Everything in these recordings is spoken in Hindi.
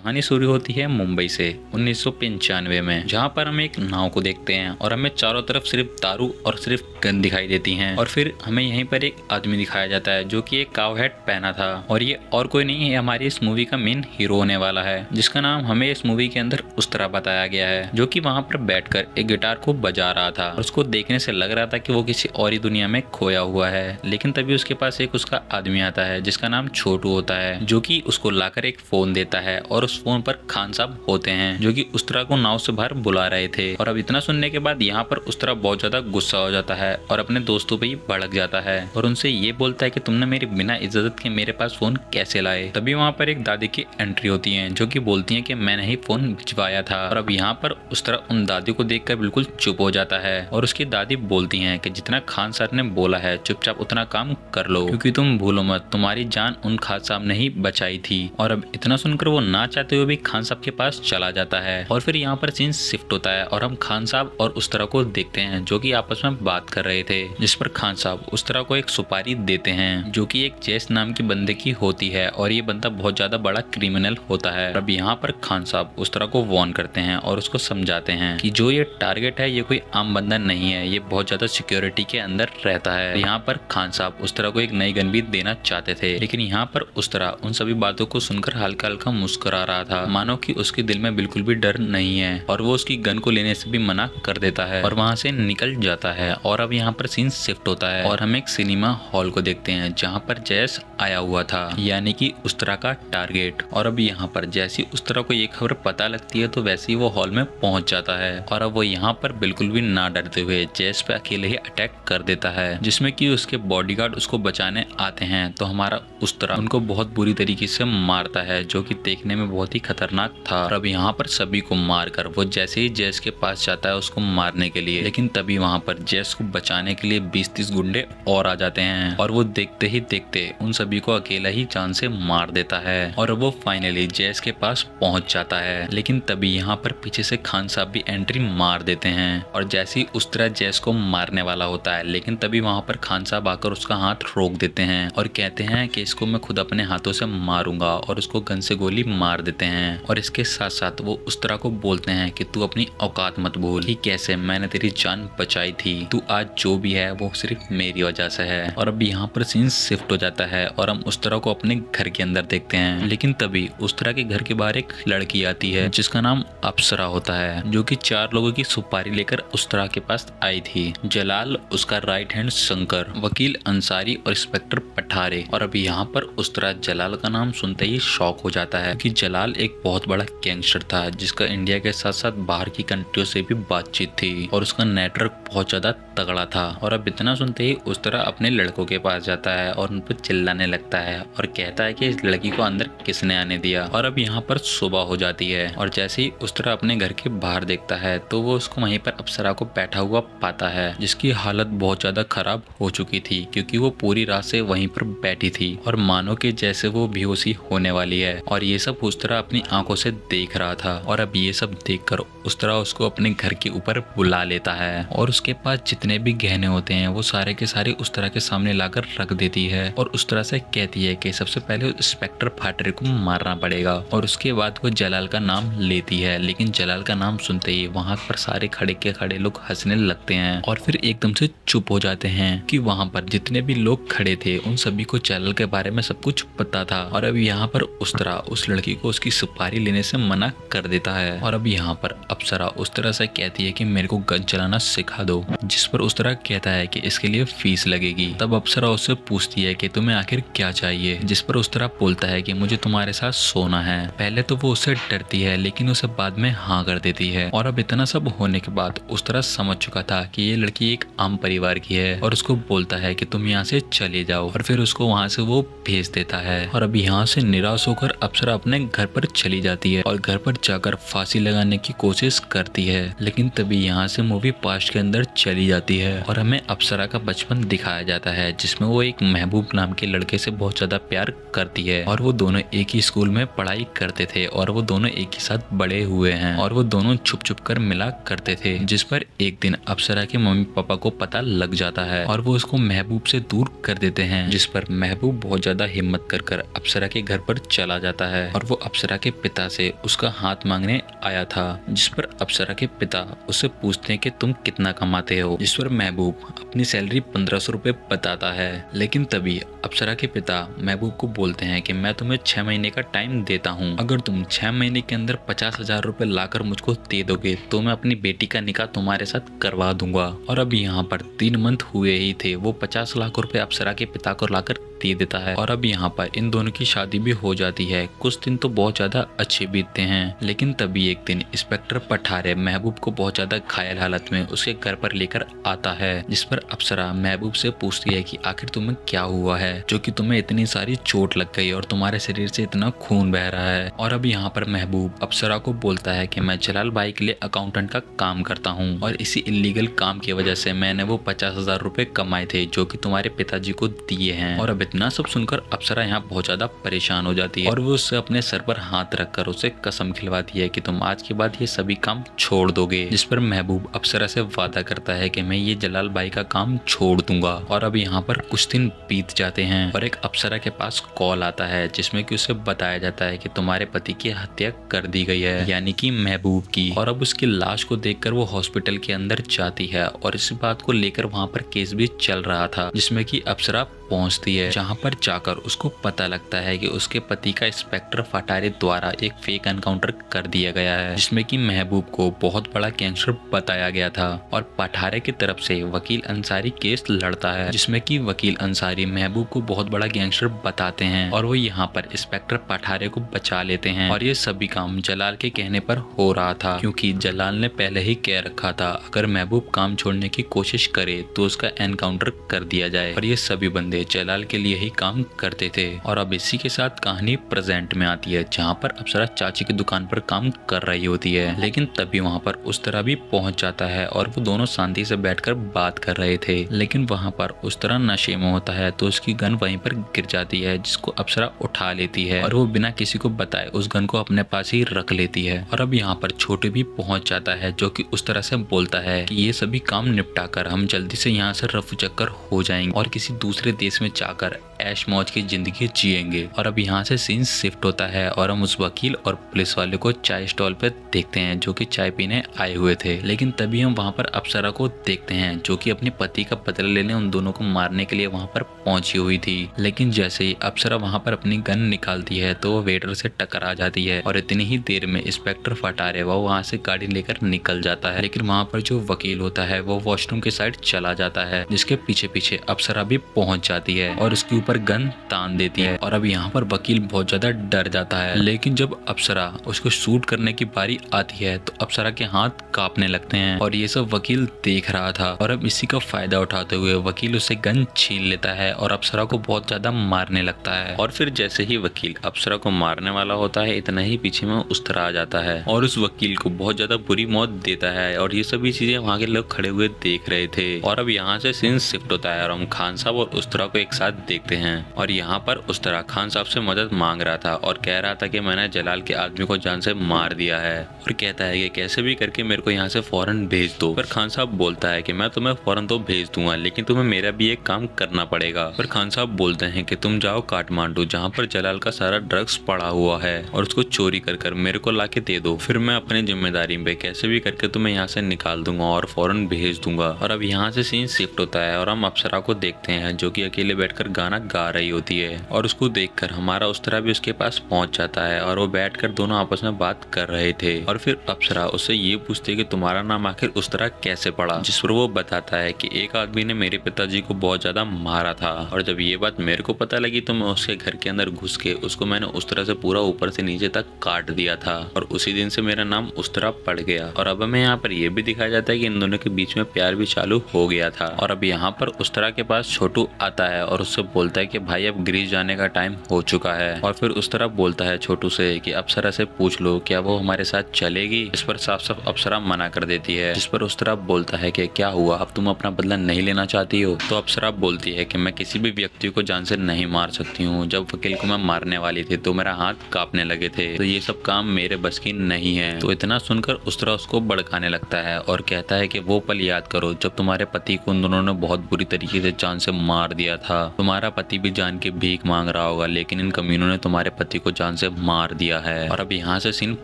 कहानी शुरू होती है मुंबई से 1995 में, जहाँ पर हम एक नाव को देखते हैं और हमें चारों तरफ सिर्फ दारू और सिर्फ गन दिखाई देती हैं। और फिर हमें यहीं पर एक आदमी दिखाया जाता है जो कि एक काव हैट पहना था, और ये और कोई नहीं है, हमारी इस मूवी का मेन हीरो होने वाला है, जिसका नाम हमें इस मूवी के अंदर उस तरह बताया गया है, जो कि वहाँ पर बैठकर एक गिटार को बजा रहा था और उसको देखने से लग रहा था कि वो किसी और ही दुनिया में खोया हुआ है। लेकिन तभी उसके पास एक उसका आदमी आता है जिसका नाम छोटू होता है, जो कि उसको लाकर एक फोन देता है और उस फोन पर खान साहब होते हैं, जो कि उस्तरा को नाव से बाहर बुला रहे थे। और अब इतना सुनने के बाद यहाँ पर उस्तरा बहुत ज्यादा गुस्सा हो जाता है और अपने दोस्तों पे ही भड़क जाता है और उनसे ये बोलता है कि तुमने मेरी बिना इजाजत के मेरे पास फोन कैसे लाए। तभी वहाँ पर एक दादी की एंट्री होती है जो कि बोलती है कि मैंने ही फोन भिजवाया था। और अब यहाँ पर उस्तरा उन दादी को देखकर बिल्कुल चुप हो जाता है और उसकी दादी बोलती है कि जितना खान सर ने बोला है चुपचाप उतना काम कर लो, क्योंकि तुम भूलो मत तुम्हारी जान उन खान साहब ने ही बचाई थी। और अब इतना सुनकर वो ना चाहते हुए भी खान साहब के पास चला जाता है। और फिर यहाँ पर सीन शिफ्ट होता है और हम खान साहब और उस्तरा को देखते हैं जो कि आपस में बात कर रहे थे, जिस पर खान साहब उस्तरा को एक सुपारी देते हैं जो कि एक जैस नाम की बंदे की होती है और ये बंदा बहुत ज्यादा बड़ा क्रिमिनल होता है। अब यहाँ पर खान साहब उस्तरा को वार्न करते हैं और उसको समझाते हैं कि जो ये टारगेट है ये कोई आम बंदा नहीं है, ये बहुत ज्यादा सिक्योरिटी के अंदर रहता है। यहाँ पर खान साहब उस्तरा को एक नई गन भी देना चाहते थे, लेकिन यहाँ पर उस्तरा उन सभी बातों को सुनकर हल्का हल्का मुस्कुरा रहा था, मानो कि उसके दिल में बिल्कुल भी डर नहीं है, और वो उसकी गन को लेने से भी मना कर देता है और वहाँ से निकल जाता है। और अब यहाँ पर सीन शिफ्ट होता है और हम एक सिनेमा हॉल को देखते हैं जहाँ पर जैस आया हुआ था, यानी कि उस्तरा का टारगेट। और अब यहाँ पर जैसी उस्तरा को ये खबर पता लगती है तो वैसे ही वो हॉल में पहुंच जाता है और अब वो यहाँ पर बिल्कुल भी ना डरते हुए जैस पे अकेले ही अटैक कर देता है, जिसमें कि उसके बॉडीगार्ड उसको बचाने आते हैं तो हमारा उस्तरा उनको बहुत बुरी तरीके से मारता है, जो कि देखने में बहुत ही खतरनाक था। और अब यहाँ पर सभी को मारकर वो जैसे ही जैस के पास जाता है उसको मारने के लिए, लेकिन तभी वहाँ पर जैस को बचाने के लिए 20-30 गुंडे और आ जाते हैं और वो देखते ही देखते उन सभी को अकेला ही जान से मार देता है और वो फाइनली जैस के पास पहुंच जाता है। लेकिन तभी यहाँ पर पीछे से खान साहब भी एंट्री मार देते हैं और जैसे ही उस्तरा जैस को मारने वाला होता है, लेकिन तभी वहाँ पर खान साहब आकर उसका हाथ रोक देते हैं और कहते हैं कि इसको मैं खुद अपने हाथों से मारूंगा, और उसको गन से गोली मार देते हैं। और इसके साथ साथ वो उस्तरा को बोलते हैं कि तू अपनी औकात मत भूल कि कैसे मैंने तेरी जान बचाई थी, तू आज जो भी है वो सिर्फ मेरी वजह से है। और अब यहाँ पर सीन शिफ्ट हो जाता है और हम उस्तरा को अपने घर के अंदर देखते हैं, लेकिन तभी उस्तरा के घर के बाहर एक लड़की आती है जिसका नाम अप्सरा होता है, जो कि 4 लोगों की सुपारी लेकर उस्तरा के पास आई थी। जलाल, उसका राइट हैंड शंकर, वकील अंसारी और इंस्पेक्टर पठारे। और अभी यहाँ पर उस्तरा जलाल का नाम सुनते ही शॉक हो जाता है कि जलाल एक बहुत बड़ा गैंगस्टर था जिसका इंडिया के साथ साथ बाहर की कंट्रियों से भी बातचीत थी और उसका नेटवर्क बहुत ज्यादा तगड़ा था। और अब इतना सुनते ही उस्तरा अपने लड़कों के पास जाता है और उन पर चिल्लाने लगता है और कहता है कि इस लड़की को अंदर किसने आने दिया। और अब यहाँ पर सुबह हो जाती है और जैसे ही उस्तरा अपने घर के बाहर देखता है तो वो उसको वहीं पर अप्सरा को बैठा हुआ पाता है, जिसकी हालत बहुत ज्यादा खराब हो चुकी थी क्योंकि वो पूरी रात से वहीं पर बैठी थी और मानो कि जैसे वो बेहोशी होने वाली है। और ये सब उस्तरा अपनी आंखों से देख रहा था और अब ये सब देखकर उस्तरा उसको अपने घर के ऊपर बुला लेता है और उसके पास जितने भी गहने होते हैं वो सारे के सारे उस्तरा के सामने लाकर रख देती है और उस्तरा से कहती है कि सबसे पहले इंस्पेक्टर फाटरे को मारना पड़ेगा और उसके बाद वो जलाल का नाम लेती है। लेकिन जलाल का नाम सुनते ही वहाँ पर सारे खड़े के खड़े लोग हंसने लगते हैं और फिर एकदम से चुप हो जाते हैं कि वहाँ पर जितने भी लोग खड़े थे उन सभी को जलाल के बारे में सब कुछ पता था। और अब यहाँ पर उस्तरा उस लड़की को उसकी सुपारी लेने से मना कर देता है और अब यहाँ पर अप्सरा उस्तरा से कहती है कि मेरे को गन चलाना सिखा दो, जिस पर उस्तरा कहता है कि इसके लिए फीस लगेगी। तब अप्सरा उससे पूछती है कि तुम्हें आखिर क्या चाहिए, जिस पर उस्तरा बोलता है कि मुझे तुम्हारे साथ सोना है। पहले तो वो उससे डरती है लेकिन उसे बाद में हाँ कर देती है। और अब इतना सब होने के बाद उस्तरा समझ चुका था कि ये लड़की एक आम परिवार की है और उसको बोलता है कि तुम यहाँ से चले जाओ और फिर उसको वहाँ से वो भेज देता है। और अब यहाँ से निराश होकर अप्सरा अपने घर पर चली जाती है और घर पर जाकर फांसी लगाने की कोशिश करती है, लेकिन तभी यहाँ से मूवी पास्ट के अंदर चली जाती जाती है और हमें अप्सरा का बचपन दिखाया जाता है जिसमें वो एक महबूब नाम के लड़के से बहुत ज्यादा प्यार करती है और वो दोनों एक ही स्कूल में पढ़ाई करते थे और वो दोनों एक ही साथ बड़े हुए हैं और वो दोनों छुप छुप कर मिला करते थे। जिस पर एक दिन अप्सरा के मम्मी पापा को पता लग जाता है और वो उसको महबूब से दूर कर देते हैं। जिस पर महबूब बहुत ज्यादा हिम्मत कर अप्सरा के घर पर चला जाता है और वो अप्सरा के पिता से उसका हाथ मांगने आया था। जिस पर अप्सरा के पिता उससे पूछते हैं कि तुम कितना कमाते हो। जिस पर महबूब अपनी सैलरी 1500 रुपए बताता है। लेकिन तभी अप्सरा के पिता महबूब को बोलते हैं कि मैं तुम्हें 6 महीने का टाइम देता हूँ, अगर तुम 6 महीने के अंदर 50,000 रुपए लाकर मुझको दे दोगे तो मैं अपनी बेटी का निकाह तुम्हारे साथ करवा दूंगा। और अब यहाँ पर 3 मंथ हुए ही थे, वो 50 लाख रुपए अप्सरा के पिता को लाकर दे देता है और अब यहाँ पर इन दोनों की शादी भी हो जाती है। कुछ दिन तो बहुत ज्यादा अच्छे बीतते हैं, लेकिन तभी एक दिन इंस्पेक्टर पठारे महबूब को बहुत ज्यादा घायल हालत में उसके घर पर लेकर आता है। जिस पर अप्सरा महबूब से पूछती है कि आखिर तुम्हें क्या हुआ है जो कि तुम्हें इतनी सारी चोट लग गई और तुम्हारे शरीर से इतना खून बह रहा है। और अब यहाँ पर महबूब अप्सरा को बोलता है कि मैं जलाल भाई के लिए अकाउंटेंट का काम करता हूँ और इसी इलीगल काम की वजह से मैंने वो 50,000 रुपए कमाए थे जो कि तुम्हारे पिताजी को दिए हैं। और अब इतना सब सुनकर अप्सरा यहाँ बहुत ज्यादा परेशान हो जाती है और वो उससे अपने सर पर हाथ रखकर उसे कसम खिलवाती है कि तुम आज के बाद ये सभी काम छोड़ दोगे। जिस पर महबूब अप्सरा से वादा करता है कि मैं ये जलाल भाई का काम छोड़ दूंगा। और अब यहाँ पर कुछ दिन बीत जाते हैं और एक अप्सरा के पास कॉल आता है जिसमें कि उसे बताया जाता है कि तुम्हारे पति की हत्या कर दी गई है, यानी कि महबूब की। और अब उसकी लाश को देखकर वो हॉस्पिटल के अंदर जाती है और इस बात को लेकर वहाँ पर केस भी चल रहा था जिसमें कि अप्सरा पहुंचती है, जहां पर जाकर उसको पता लगता है कि उसके पति का इंस्पेक्टर फटारे द्वारा एक फेक एनकाउंटर कर दिया गया है जिसमें कि महबूब को बहुत बड़ा गैंगस्टर बताया गया था। और पठारे की तरफ से वकील अंसारी केस लड़ता है जिसमें कि वकील अंसारी महबूब को बहुत बड़ा गैंगस्टर बताते हैं और वो यहाँ पर इंस्पेक्टर पठारे को बचा लेते हैं। और ये सभी काम जलाल के कहने पर हो रहा था क्योंकि जलाल ने पहले ही कह रखा था अगर महबूब काम छोड़ने की कोशिश करे तो उसका एनकाउंटर कर दिया जाए। और ये सभी बंदे जलाल के लिए ही काम करते थे। और अब इसी के साथ कहानी प्रेजेंट में आती है जहाँ पर अप्सरा चाची की दुकान पर काम कर रही होती है, लेकिन तभी वहाँ पर उस तरह भी पहुंच जाता है और वो दोनों शांति से बैठकर बात कर रहे थे। लेकिन वहाँ पर उस तरह नशे में होता है तो उसकी गन वहीं पर गिर जाती है जिसको अप्सरा उठा लेती है और वो बिना किसी को बताए उस गन को अपने पास ही रख लेती है। और अब यहाँ पर छोटू भी पहुंच जाता है जो कि उस तरह से बोलता है कि ये सभी काम निपटा कर हम जल्दी से यहाँ से रफू चक्कर हो जाएंगे और किसी दूसरे देश में जाकर ऐश मौज की जिंदगी जिएंगे। और अब यहाँ से सीन शिफ्ट होता है और हम उस वकील और पुलिस वाले को चाय स्टॉल पे देखते हैं जो कि चाय पीने आए हुए थे। लेकिन तभी हम वहाँ पर अप्सरा को देखते हैं जो कि अपने पति का बदला लेने उन दोनों को मारने के लिए वहाँ पर पहुंची हुई थी। लेकिन जैसे ही अप्सरा वहाँ पर अपनी गन निकालती है तो वो वेटर से टकरा जाती है और इतनी ही देर में इंस्पेक्टर फटारे वो वहाँ से गाड़ी लेकर निकल जाता है। लेकिन वहाँ पर जो वकील होता है वो वॉशरूम के साइड चला जाता है जिसके पीछे पीछे अप्सरा भी पहुंच जाती है और उसके ऊपर गन तान देती है। और अब यहाँ पर वकील बहुत ज्यादा डर जाता है, लेकिन जब अप्सरा उसको शूट करने की बारी आती है तो अप्सरा के हाथ कांपने लगते हैं और ये सब वकील देख रहा था। और अब इसी का फायदा उठाते हुए वकील उससे गन छीन लेता है और अप्सरा को बहुत ज्यादा मारने लगता है। और फिर जैसे ही वकील अप्सरा को मारने वाला होता है इतना ही पीछे में उस तरह आ जाता है और उस वकील को बहुत ज्यादा बुरी मौत देता है। और ये सभी चीजें वहाँ के लोग खड़े हुए देख रहे थे। और अब यहाँ से सीन शिफ्ट होता है और हम खान साहब और उस तरह को एक साथ देखते हैं। और यहाँ पर उस तरह खान साहब से मदद मांग रहा था और कह रहा था कि मैंने जलाल के आदमी को जान से मार दिया है और कहता है कि कैसे भी करके मेरे को यहाँ से फौरन भेज दो। पर खान साहब बोलता है कि मैं तुम्हें फौरन तो भेज दूंगा लेकिन तुम्हें मेरा भी एक काम करना पड़ेगा। पर खान साहब बोलते हैं कि तुम जाओ काठमांडू जहाँ पर जलाल का सारा ड्रग्स पड़ा हुआ है और उसको चोरी कर मेरे को लाके दे दो, फिर मैं अपनी जिम्मेदारी पे कैसे भी करके तुम्हें यहाँ से निकाल दूंगा और फौरन भेज दूंगा। और अब यहाँ से सीन शिफ्ट होता है और हम अप्सरा को देखते हैं जो कि अकेले बैठकर गाना गा रही होती है और उसको देखकर हमारा उस तरह भी उसके पास पहुंच जाता है और वो बैठकर दोनों आपस में बात कर रहे थे। और फिर अप्सरा उससे ये पूछती है कि तुम्हारा नाम आखिर उस तरह कैसे पड़ा, जिस पर वो बताता है कि एक आदमी ने मेरे पिताजी को बहुत ज्यादा मारा था और जब ये बात मेरे को पता लगी तो मैं उसके घर के अंदर घुस के उसको मैंने उस तरह से पूरा ऊपर से नीचे तक काट दिया था और उसी दिन से मेरा नाम उस तरह पड़ गया। और अब हमें यहाँ पर यह भी दिखाया जाता है कि इन दोनों के बीच में प्यार भी चालू हो गया था। और अब यहाँ पर उस तरह के पास छोटू आता है और उससे बोलता बोलता है कि भाई अब ग्रीस जाने का टाइम हो चुका है। और फिर उस तरफ बोलता है छोटू से कि अप्सरा से पूछ लो क्या वो हमारे साथ चलेगी। इस पर साफ साफ अप्सरा मना कर देती है, जिस पर उस तरफ बोलता है कि क्या हुआ, अब तुम अपना बदला नहीं लेना चाहती हो। तो अप्सरा बोलती है कि मैं किसी भी व्यक्ति को जान से नहीं मार सकती हूँ। जब वकील को मैं मारने वाली थी तो मेरा हाथ कांपने लगे थे, तो ये सब काम मेरे बस की नहीं है। तो इतना सुनकर उस तरह उसको भड़काने लगता है और कहता है कि वो पल याद करो जब तुम्हारे पति को उन दोनों ने बहुत बुरी तरीके से जान से मार दिया था। तुम्हारा पति भी जान के भीख मांग रहा होगा, लेकिन इन कमीनों ने तुम्हारे पति को जान से मार दिया है। और अब यहाँ से सीन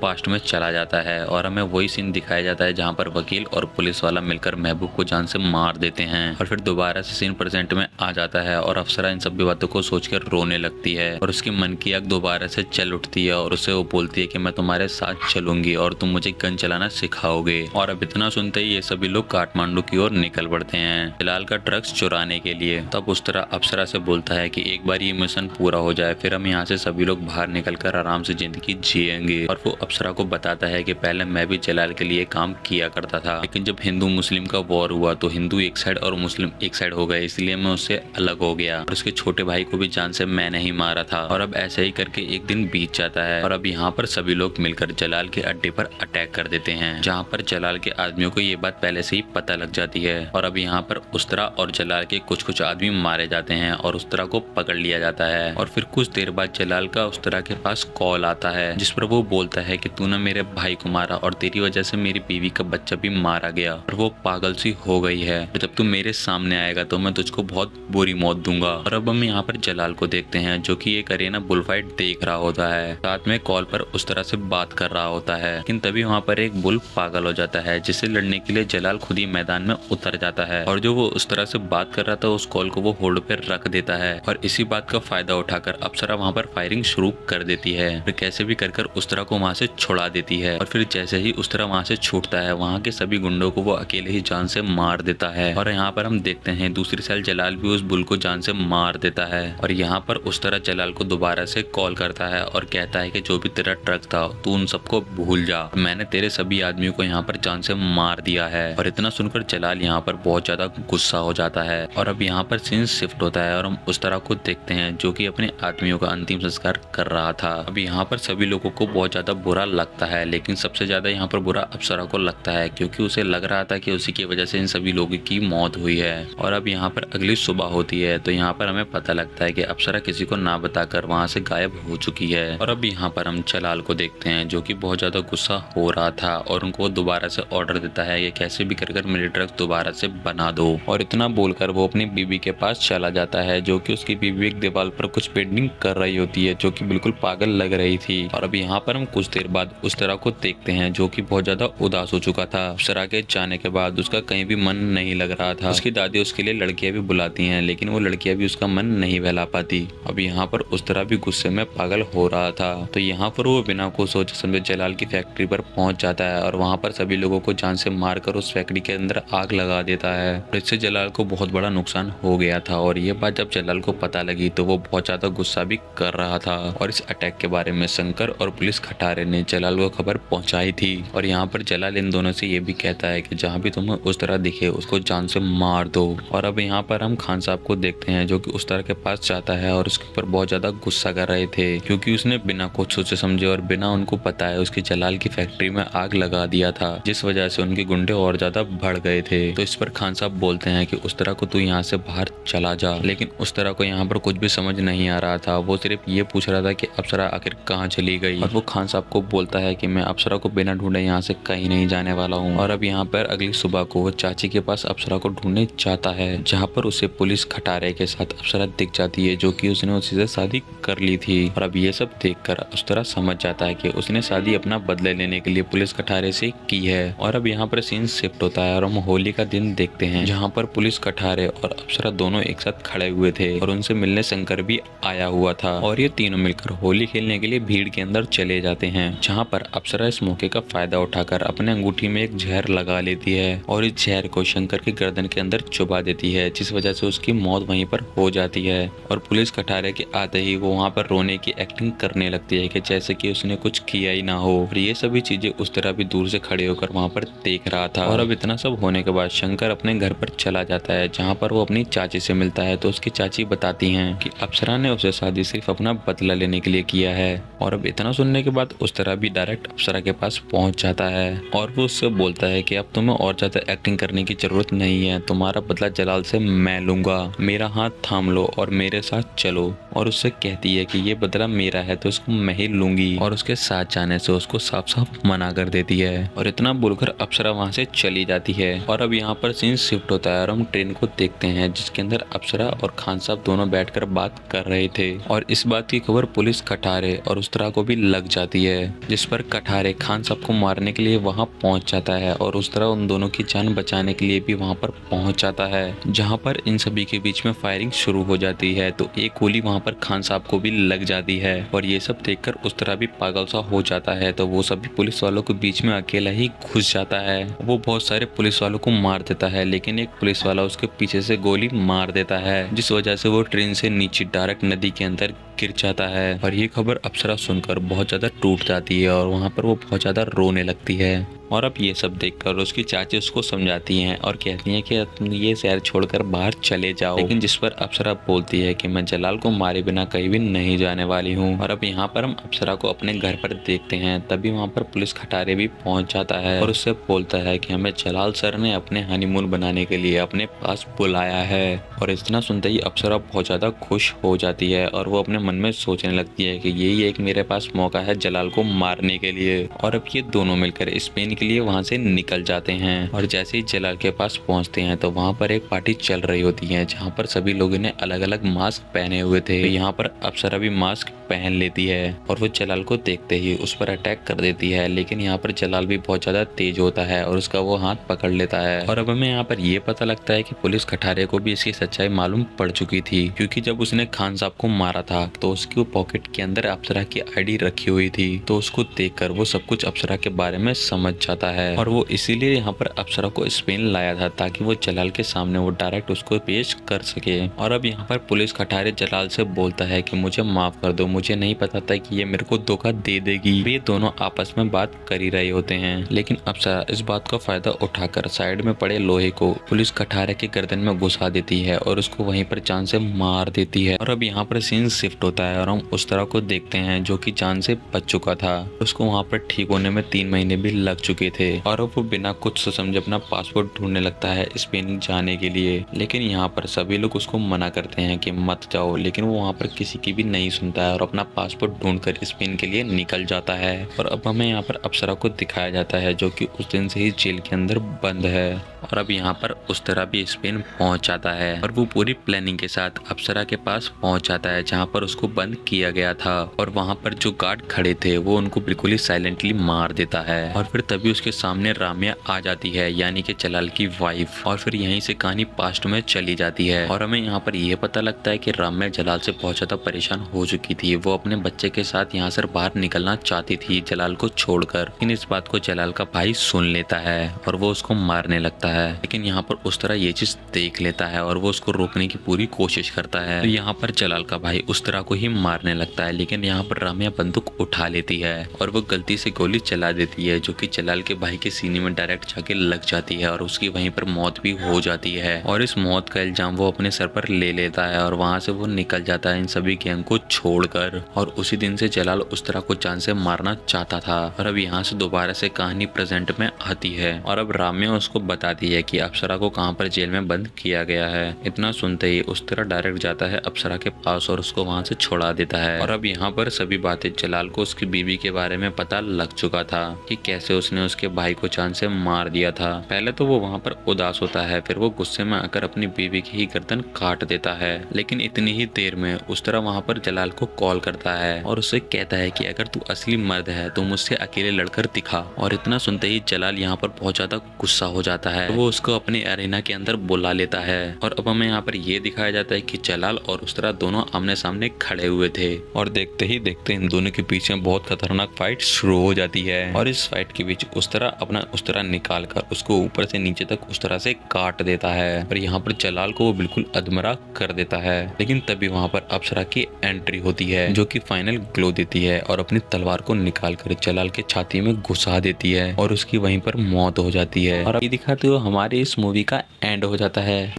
पास्ट में चला जाता है और हमें वही सीन दिखाया जाता है जहाँ पर वकील और पुलिस वाला मिलकर महबूब को जान से मार देते हैं। और फिर दोबारा से सीन प्रेजेंट में आ जाता है और अप्सरा इन सभी बातों को सोचकर रोने लगती है और उसके मन की आग दोबारा से चल उठती है और उसे वो बोलती है कि मैं तुम्हारे साथ चलूंगी और तुम मुझे गन चलाना सिखाओगे। और अब इतना सुनते ही ये सभी लोग काठमांडू की ओर निकल पड़ते हैं जलाल का ड्रग्स चुराने के लिए। तब उस तरह अप्सरा से बोलता है कि एक बार ये मिशन पूरा हो जाए फिर हम यहाँ से सभी लोग बाहर निकलकर आराम से जिंदगी जिएंगे। और वो अप्सरा को बताता है कि पहले मैं भी जलाल के लिए काम किया करता था, लेकिन जब हिंदू मुस्लिम का वॉर हुआ तो हिंदू एक साइड और मुस्लिम एक साइड हो गए, इसलिए मैं उससे अलग हो गया और उसके छोटे भाई को भी जान से मैंने ही मारा था। और अब ऐसे ही करके एक दिन बीत जाता है और अब यहाँ पर सभी लोग मिलकर जलाल के अड्डे पर अटैक कर देते हैं, जहाँ पर जलाल के आदमियों को ये बात पहले से ही पता लग जाती है। और अब यहाँ पर उस्तरा और जलाल के कुछ आदमी मारे जाते हैं और उस्तरा को पकड़ लिया जाता है। और फिर कुछ देर बाद जलाल का उस्तरा के पास कॉल आता है जिस पर वो बोलता है कि तूने मेरे भाई को मारा और तेरी वजह से मेरी बीवी का बच्चा भी मारा गया और वो पागल सी हो गई है। जब तू मेरे सामने आएगा तो मैं तुझको बहुत बुरी मौत दूंगा। और अब हम यहाँ पर जलाल को देखते हैं जो कि एक अरेना बुलफाइट देख रहा होता है, साथ में कॉल पर उस तरह से बात कर रहा होता है। लेकिन तभी वहाँ पर एक बुल पागल हो जाता है जिससे लड़ने के लिए जलाल खुद ही मैदान में उतर जाता है और जो वो उस तरह से बात कर रहा था उस कॉल को वो होल्ड पर रख देता है। और इसी बात का फायदा उठाकर अप्सरा वहाँ पर फायरिंग शुरू कर देती है, फिर कैसे भी कर उस तरह को वहाँ से छुड़ा देती है। और फिर जैसे ही उस तरह वहाँ से छूटता है वहाँ के सभी गुंडों को वो अकेले ही जान से मार देता है। और यहाँ पर हम देखते हैं दूसरी साइड जलाल भी उस बुल को जान से मार देता है। और यहाँ पर उस तरह जलाल को दोबारा से कॉल करता है और कहता है कि जो भी तेरा ट्रक था तू उन सबको भूल जा, मैंने तेरे सभी आदमियों को यहाँ पर जान से मार दिया है। और इतना सुनकर जलाल यहाँ पर बहुत ज्यादा गुस्सा हो जाता है। और अब यहाँ पर सीन शिफ्ट होता है और हम उस तरह को देखते हैं जो कि अपने आदमियों का अंतिम संस्कार कर रहा था। अब यहाँ पर सभी लोगों को बहुत ज्यादा बुरा लगता है, लेकिन सबसे ज्यादा यहाँ पर बुरा अप्सरा को लगता है क्योंकि उसे लग रहा था कि उसी की वजह से इन सभी लोगों की मौत हुई है। और अब यहाँ पर अगली सुबह होती है तो यहाँ पर हमें पता लगता है कि अप्सरा किसी को ना बताकर वहाँ से गायब हो चुकी है। और अब यहाँ पर हम जलाल को देखते हैं जो कि बहुत ज्यादा गुस्सा हो रहा था और उनको दोबारा से ऑर्डर देता है कि कैसे भी कर मेरे ट्रक दोबारा से बना दो। और इतना बोलकर वो अपनी बीबी के पास चला जाता है जो कि उसकी बीबी एक दीवार पर कुछ पेंटिंग कर रही होती है जो कि बिल्कुल पागल लग रही थी। और अब यहाँ पर हम कुछ देर बाद उस तरह को देखते हैं जो कि बहुत ज्यादा उदास हो चुका था। अप्सरा के जाने के बाद उसका कहीं भी मन नहीं लग रहा था। उसकी दादी उसके लिए लड़कियां भी बुलाती हैं लेकिन वो लड़कियां भी उसका मन नहीं बहला पाती। अब यहाँ पर उस तरह भी गुस्से में पागल हो रहा था तो यहाँ पर वो बिना को सोचे समझे जलाल की फैक्ट्री पर पहुंच जाता है और वहाँ पर सभी लोगों को जान से मारकर उस फैक्ट्री के अंदर आग लगा देता है। और इससे जलाल को बहुत बड़ा नुकसान हो गया था और ये बात जब जलाल को पता लगी तो वो बहुत ज्यादा गुस्सा भी कर रहा था। और इस अटैक के बारे में शंकर और पुलिस खटारे ने जलाल को खबर पहुंचाई थी। और यहाँ पर जलाल इन दोनों से ये भी कहता है कि जहाँ भी तुम्हें उस तरह दिखे उसको जान से मार दो। और अब यहाँ पर हम खान साहब को देखते हैं जो कि उस तरह के पास जाता है और उसके ऊपर बहुत ज्यादा गुस्सा कर रहे थे क्योंकि उसने बिना कुछ सोचे समझे और बिना उनको बताए उसकी जलाल की फैक्ट्री में आग लगा दिया था, जिस वजह से उनके गुंडे और ज्यादा बढ़ गए थे। तो इस पर खान साहब बोलते हैं कि उस तरह को तू यहाँ से बाहर चला जा, लेकिन उस तरह को यहाँ पर कुछ भी समझ नहीं आ रहा था। वो सिर्फ ये पूछ रहा था कि अप्सरा आखिर कहाँ चली गई। और वो खान साहब को बोलता है कि मैं अप्सरा को बिना ढूंढे यहाँ से कहीं नहीं जाने वाला हूँ। और अब यहाँ पर अगली सुबह को वो चाची के पास अप्सरा को ढूंढने जाता है जहाँ पर उसे पुलिस खटारे के साथ अप्सरा दिख जाती है जो कि उसने उसी से शादी कर ली थी। और अब ये सब देखकर उस तरह समझ जाता है कि उसने शादी अपना बदले लेने के लिए पुलिस खटारे से की है। और अब यहाँ पर सीन शिफ्ट होता है और हम होली का दिन देखते हैं जहाँ पर पुलिस खटारे और अप्सरा दोनों एक साथ खड़े हुए थे और उनसे मिलने शंकर भी आया हुआ था। और ये तीनों मिलकर होली खेलने के लिए भीड़ के अंदर चले जाते हैं जहाँ पर अप्सरा इस मौके का फायदा उठाकर अपने अंगूठी में एक जहर लगा लेती है और इस जहर को शंकर की गर्दन के अंदर चुबा देती है, जिस वजह से उसकी मौत वहीं पर हो जाती है। और पुलिस खटारे के आते ही वो वहाँ पर रोने की एक्टिंग करने लगती है कि जैसे कि उसने कुछ किया ही ना हो। और ये सभी चीजें उस तरह भी दूर से खड़े होकर वहाँ पर देख रहा था। और अब इतना सब होने के बाद शंकर अपने घर पर चला जाता है जहाँ पर वो अपनी चाची से मिलता है तो उसकी चाची चाची बताती हैं कि अप्सरा ने उसे शादी सिर्फ अपना बदला लेने के लिए किया है। और अब इतना सुनने के बाद उस तरह भी डायरेक्ट अप्सरा के पास पहुंच जाता है और वो उससे बोलता है कि अब तुम्हें और ज्यादा एक्टिंग करने की जरूरत नहीं है, तुम्हारा बदला जलाल से मैं लूंगा, मेरा हाथ थाम लो और मेरे साथ चलो। और उससे कहती है कि ये बदला मेरा है तो इसको मैं ही लूंगी, और उसके साथ जाने से उसको साफ साफ मना कर देती है। और इतना बोलकर अप्सरा वहां से चली जाती है। और अब यहाँ पर सीन शिफ्ट होता है और हम ट्रेन को देखते हैं जिसके अंदर अप्सरा और खान साहब दोनों बैठकर बात कर रहे थे। और इस बात की खबर पुलिस कठारे और उस तरह को भी लग जाती है, जिस पर कठारे खान साहब को मारने के लिए वहां पहुंच जाता है और उस तरह उन दोनों की जान बचाने के लिए भी वहां पर पहुंच जाता है, जहां पर इन सभी के बीच में फायरिंग शुरू हो जाती है। तो एक गोली वहां पर खान साहब को भी लग जाती है और ये सब देखकर उस तरह भी पागल सा हो जाता है। तो वो सभी पुलिस वालों के बीच में अकेला ही घुस जाता है। वो बहुत सारे पुलिस वालों को मार देता है, लेकिन एक पुलिस वाला उसके पीछे से गोली मार देता है, जिस वजह से वो ट्रेन से नीचे डायरेक्ट नदी के अंदर गिर जाता है। और ये खबर अप्सरा सुनकर बहुत ज्यादा टूट जाती है और वहाँ पर वो बहुत ज्यादा रोने लगती है। और अब ये सब देखकर उसकी चाची उसको समझाती हैं और कहती हैं कि तुम ये शहर छोड़कर बाहर चले जाओ, लेकिन जिस पर अप्सरा बोलती है कि मैं जलाल को मारे बिना कहीं भी नहीं जाने वाली हूँ। और अब यहाँ पर हम अप्सरा को अपने घर पर देखते हैं, तभी वहाँ पर पुलिस खटारे भी पहुंच जाता है और उससे बोलता है कि हमें जलाल सर ने अपने हनीमून बनाने के लिए अपने पास बुलाया है। और इतना सुनते ही अप्सरा बहुत ज्यादा खुश हो जाती है और वो अपने मन में सोचने लगती है कि यही एक मेरे पास मौका है जलाल को मारने के लिए। और अब ये दोनों मिलकर स्पेन के लिए वहां से निकल जाते हैं। और जैसे ही जलाल के पास पहुंचते हैं तो वहां पर एक पार्टी चल रही होती है, जहां पर सभी लोगों ने अलग अलग मास्क पहने हुए थे। तो यहाँ पर अप्सरा भी मास्क पहन लेती है और वो जलाल को देखते ही उस पर अटैक कर देती है, लेकिन यहाँ पर जलाल भी बहुत ज्यादा तेज होता है और उसका वो हाथ पकड़ लेता है। और अब हमें यहाँ पर ये पता लगता है कि पुलिस खटारे को भी इसकी सच्चाई मालूम पड़ चुकी थी, क्योंकि जब उसने खान साहब को मारा था तो उसकी पॉकेट के अंदर अप्सरा की आईडी रखी हुई थी। तो उसको देखकर वो सब कुछ अप्सरा के बारे में समझ जाता है और वो इसीलिए यहाँ पर अप्सरा को स्पेन लाया था ताकि वो जलाल के सामने वो डायरेक्ट उसको पेश कर सके। और अब यहाँ पर पुलिस खटारे जलाल से बोलता है कि मुझे माफ कर दो, मुझे नहीं पता था कि ये मेरे को धोखा दे देगी। वे दोनों आपस में बात कर ही रहे होते हैं, लेकिन अप्सरा इस बात का फायदा उठाकर साइड में पड़े लोहे को पुलिस खटारे के गर्दन में घुसा देती है और उसको वहीं पर जान से मार देती है। और अब यहाँ पर सीन शिफ्ट होता है और हम उस तरह को देखते हैं जो कि जान से बच चुका था। उसको वहाँ पर ठीक होने में 3 महीने भी लग चुके थे और अब वो बिना कुछ समझे अपना पासपोर्ट ढूंढने लगता है स्पेन जाने के लिए। लेकिन यहाँ पर सभी लोग उसको मना करते हैं कि मत जाओ, लेकिन वो वहाँ पर किसी की भी नहीं सुनता है और अपना पासपोर्ट ढूंढकर स्पेन के लिए निकल जाता है। और अब हमें यहाँ पर अप्सरा को दिखाया जाता है जो कि उस दिन से ही जेल के अंदर बंद है। और अब यहाँ पर उस तरह भी स्पेन पहुंच जाता है और वो पूरी प्लानिंग के साथ अप्सरा के पास पहुंच जाता है जहाँ पर उसको बंद किया गया था। और वहाँ पर जो गार्ड खड़े थे वो उनको बिल्कुल ही साइलेंटली मार देता है। और फिर तभी उसके सामने राम्या आ जाती है, यानी कि जलाल की वाइफ। और फिर यहीं से कहानी पास्ट में चली जाती है और हमें यहाँ पर यह पता लगता है कि राम्या जलाल से बहुत ज्यादा परेशान हो चुकी थी। वो अपने बच्चे के साथ यहाँ से बाहर निकलना चाहती थी जलाल को छोड़कर, लेकिन इस बात को जलाल का भाई सुन लेता है और वो उसको मारने लगता है। लेकिन यहाँ पर उस तरह ये चीज देख लेता है और वो उसको रोकने की पूरी कोशिश करता है। तो यहाँ पर जलाल का भाई उस तरह को ही मारने लगता है, लेकिन यहाँ पर राम्या बंदूक उठा लेती है और वो गलती से गोली चला देती है जो कि जलाल के भाई के सीने में डायरेक्ट जाके लग जाती है और उसकी वहीं पर मौत भी हो जाती है। और इस मौत का इल्जाम वो अपने सर पर ले लेता है और वहां से वो निकल जाता है इन सभी गैंग को छोड़कर। और उसी दिन से जलाल उस तरह को जान से मारना चाहता था। और अब यहाँ से दोबारा से कहानी प्रेजेंट में आती है और अब राम्या उसको बताती है कि अप्सरा को कहाँ पर जेल में बंद किया गया है। इतना सुनते ही उस तरह डायरेक्ट जाता है अप्सरा के पास और उसको वहां से छुड़ा देता है। और अब यहाँ पर सभी बातें जलाल को उसकी बीवी के बारे में पता लग चुका था कि कैसे उसने उसके भाई को जान से मार दिया था। पहले तो वो वहाँ पर उदास होता है, फिर वो गुस्से में आकर अपनी बीवी की ही गर्दन काट देता है। लेकिन इतनी ही देर में उस तरह वहाँ पर जलाल को कॉल करता है और उससे कहता है कि अगर तू असली मर्द है तो मुझसे अकेले लड़कर दिखा। और इतना सुनते ही जलाल यहाँ पर बहुत ज्यादा गुस्सा हो जाता है, वो उसको अपने अरेना के अंदर बुला लेता है। और अब हमें यहाँ पर ये दिखाया जाता है कि जलाल और उस तरह दोनों आमने सामने खड़े हुए थे और देखते ही देखते इन दोनों के पीछे बहुत खतरनाक फाइट शुरू हो जाती है। और इस फाइट के बीच उस तरह अपना उस तरह निकाल कर उसको ऊपर से नीचे तक उस तरह से काट देता है और यहाँ पर जलाल को वो बिल्कुल अधमरा कर देता है। लेकिन तभी वहाँ पर अप्सरा की एंट्री होती है जो कि फाइनल ग्लो देती है और अपनी तलवार को निकाल कर जलाल के छाती में घुसा देती है और उसकी वहीं पर मौत हो जाती है। और ये दिखाते हुए हमारी इस मूवी का एंड हो जाता है।